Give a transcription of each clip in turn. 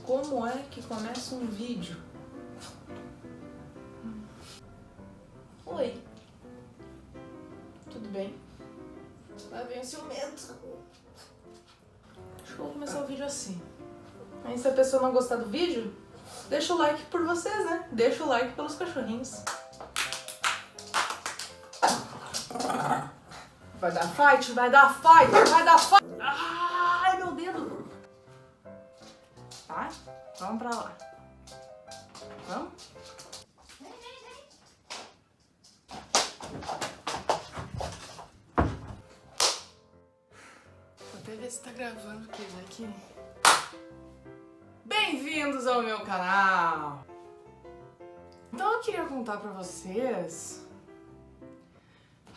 Como é que começa um vídeo? Oi. Tudo bem? Lá vem o ciumento. Acho que eu vou começar o vídeo assim. Aí se a pessoa não gostar do vídeo, deixa o like por vocês, né? Deixa o like pelos cachorrinhos. Vai dar fight, vai dar fight, vai dar fight. Ai, meu dedo. Tá? Vamos pra lá. Vamos? Vou até ver se tá gravando, porque vai que... Bem-vindos ao meu canal! Então eu queria contar pra vocês...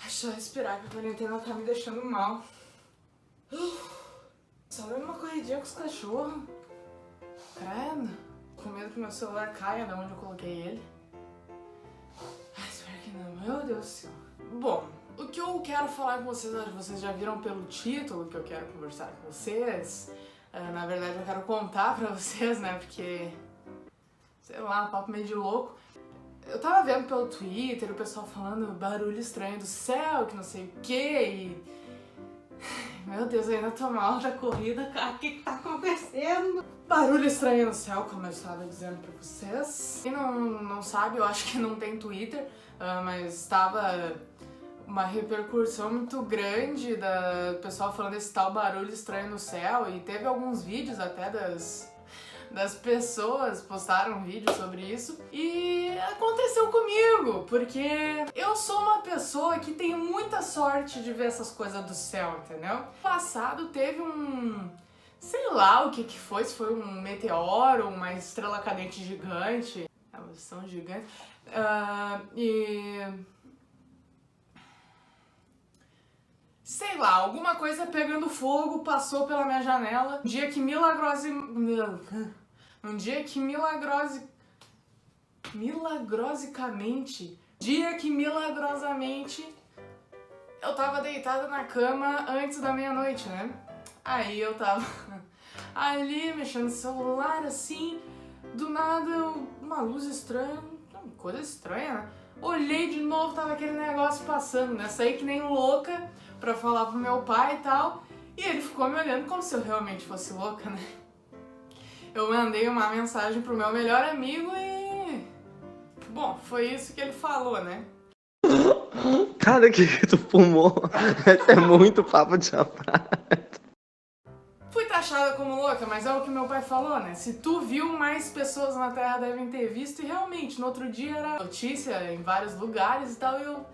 Deixa eu respirar, que a quarentena tá me deixando mal. Só deu uma corridinha com os cachorros. Credo. Com medo que meu celular caia de onde eu coloquei ele. Ai, espero que não. Meu Deus do céu. Bom, o que eu quero falar com vocês hoje, vocês já viram pelo título que eu quero conversar com vocês. Na verdade eu quero contar pra vocês, né, porque... Sei lá, um papo meio de louco. Eu tava vendo pelo Twitter o pessoal falando barulho estranho do céu, que não sei o que e... Meu Deus, eu ainda tô mal da corrida, cara, o que tá acontecendo? Barulho estranho no céu, como eu estava dizendo pra vocês. Quem não sabe, eu acho que não tem Twitter, mas tava uma repercussão muito grande da pessoal falando esse tal barulho estranho no céu, e teve alguns vídeos até das pessoas postaram um vídeo sobre isso, e aconteceu comigo, porque eu sou uma pessoa que tem muita sorte de ver essas coisas do céu, entendeu? No passado teve sei lá o que foi, se foi um meteoro, uma estrela cadente gigante, elas são gigantes, sei lá, alguma coisa pegando fogo passou pela minha janela. Um dia que milagrosamente eu tava deitada na cama antes da meia-noite, né? Aí eu tava ali mexendo no celular assim, do nada uma luz estranha, uma coisa estranha, né? Olhei de novo, tava aquele negócio passando, né? Saí que nem louca pra falar pro meu pai e tal, e ele ficou me olhando como se eu realmente fosse louca, né? Eu mandei uma mensagem pro meu melhor amigo e... Bom, foi isso que ele falou, né? Cara, o que tu fumou? Esse é muito papo de rapaz. Fui taxada como louca, mas é o que meu pai falou, né? Se tu viu, mais pessoas na Terra devem ter visto, e realmente, no outro dia era notícia em vários lugares e tal, e eu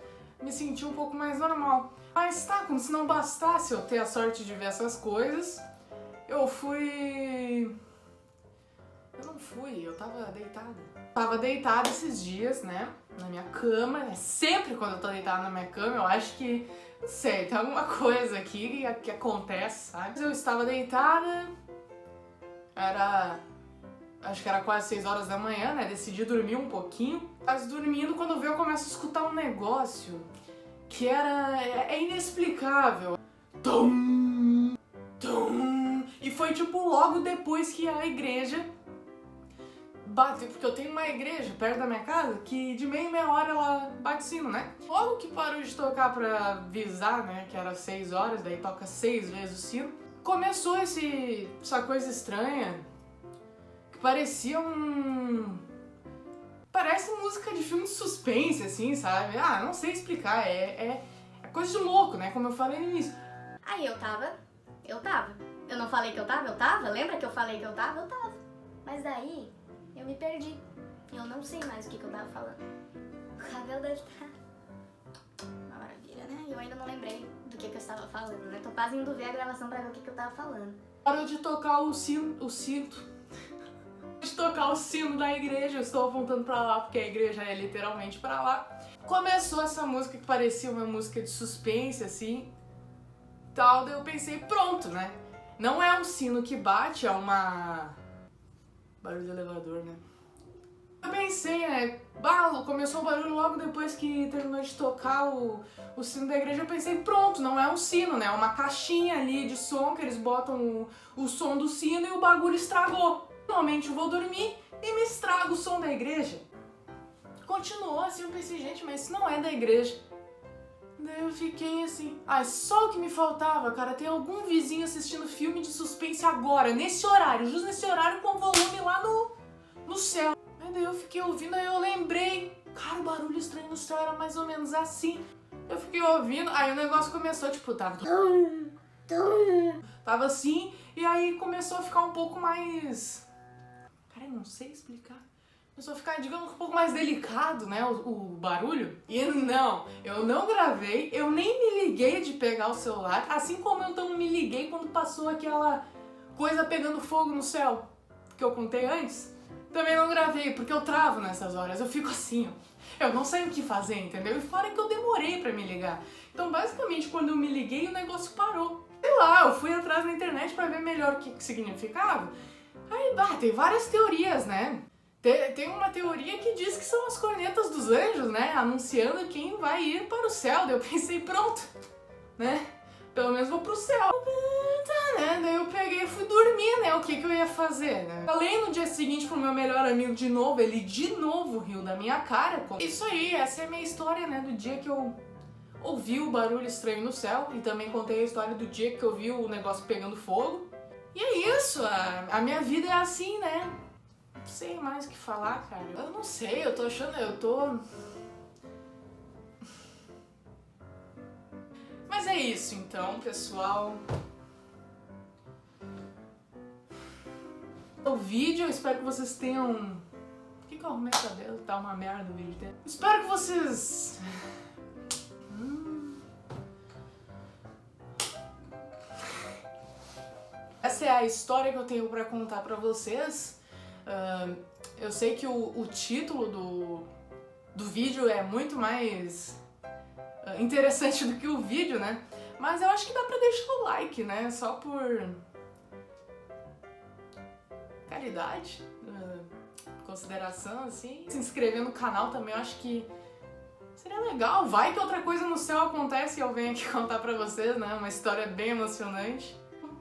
me senti um pouco mais normal. Mas tá, como se não bastasse eu ter a sorte de ver essas coisas, eu tava deitada. Tava deitada esses dias, né, na minha cama. É sempre quando eu tô deitada na minha cama, eu acho que, não sei, tem alguma coisa aqui que acontece, sabe? Eu estava deitada, acho que era quase 6 horas da manhã, né, decidi dormir um pouquinho. Mas dormindo, quando eu começo a escutar um negócio que é inexplicável. Tum, tum, e foi tipo logo depois que a igreja bateu, porque eu tenho uma igreja perto da minha casa que de meia em meia hora ela bate sino, né? Logo que parou de tocar pra avisar, né, que era 6 horas, daí toca 6 vezes o sino, começou essa coisa estranha que parecia Parece música de filme de suspense, assim, sabe? Não sei explicar, é coisa de louco, né? Como eu falei no início. Aí eu tava. Eu não falei que eu tava? Lembra que eu falei que eu tava? Mas daí, eu me perdi. Eu não sei mais o que eu tava falando. O cabelo deve estar uma maravilha, né? Eu ainda não lembrei do que eu estava falando, né? Tô quase indo ver a gravação pra ver o que eu tava falando. Parou de tocar o cinto. De tocar o sino da igreja, eu estou apontando pra lá porque a igreja é literalmente pra lá. Começou essa música que parecia uma música de suspense, assim, tal, daí eu pensei, pronto, né? Não é um sino que bate, é uma... barulho de elevador, né? Eu pensei, né? Começou o barulho logo depois que terminou de tocar o sino da igreja. Eu pensei, pronto, não é um sino, né? É uma caixinha ali de som que eles botam o som do sino e o bagulho estragou. Finalmente eu vou dormir e me estraga o som da igreja. Continuou assim, eu pensei, gente, mas isso não é da igreja. Daí eu fiquei assim, só o que me faltava, cara, tem algum vizinho assistindo filme de suspense agora, nesse horário, justo nesse horário com o volume lá no céu. Aí daí eu fiquei ouvindo, aí eu lembrei, cara, o barulho estranho no céu era mais ou menos assim. Eu fiquei ouvindo, aí o negócio começou, tipo, tava assim, e aí começou a ficar um pouco mais... Cara, eu não sei explicar. Começou a ficar, digamos, um pouco mais delicado, né, o barulho. E não, eu não gravei, eu nem me liguei de pegar o celular, assim como eu não me liguei quando passou aquela coisa pegando fogo no céu, que eu contei antes. Também não gravei, porque eu travo nessas horas, eu fico assim, ó. Eu não sei o que fazer, entendeu? E fora que eu demorei pra me ligar. Então, basicamente, quando eu me liguei, o negócio parou. Sei lá, eu fui atrás na internet pra ver melhor o que significava. Aí, tem várias teorias, né? Tem uma teoria que diz que são as cornetas dos anjos, né? Anunciando quem vai ir para o céu. Daí eu pensei, pronto, né? Pelo menos vou pro céu. Daí eu peguei e fui dormir, né? O que eu ia fazer, né? Falei no dia seguinte pro meu melhor amigo de novo, ele de novo riu da minha cara. Isso aí, essa é a minha história, né? Do dia que eu ouvi o barulho estranho no céu. E também contei a história do dia que eu vi o negócio pegando fogo. E é isso, a minha vida é assim, né? Não sei mais o que falar, cara. Eu não sei, eu tô achando, Mas é isso, então, pessoal. O vídeo, eu espero que vocês tenham... Por que eu arrumei o cabelo? Tá uma merda o vídeo. Espero que vocês... Essa é a história que eu tenho pra contar pra vocês. Eu sei que o título do vídeo é muito mais interessante do que o vídeo, né? Mas eu acho que dá pra deixar o like, né? Só por caridade, consideração, assim. Se inscrever no canal também, eu acho que seria legal. Vai que outra coisa no céu acontece e eu venho aqui contar pra vocês, né? Uma história bem emocionante.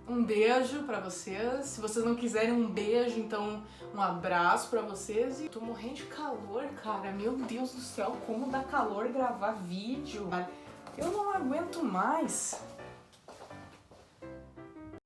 Um beijo pra vocês. Se vocês não quiserem um beijo, então um abraço pra vocês. E tô morrendo de calor, cara. Meu Deus do céu, como dá calor gravar vídeo. Eu não aguento mais.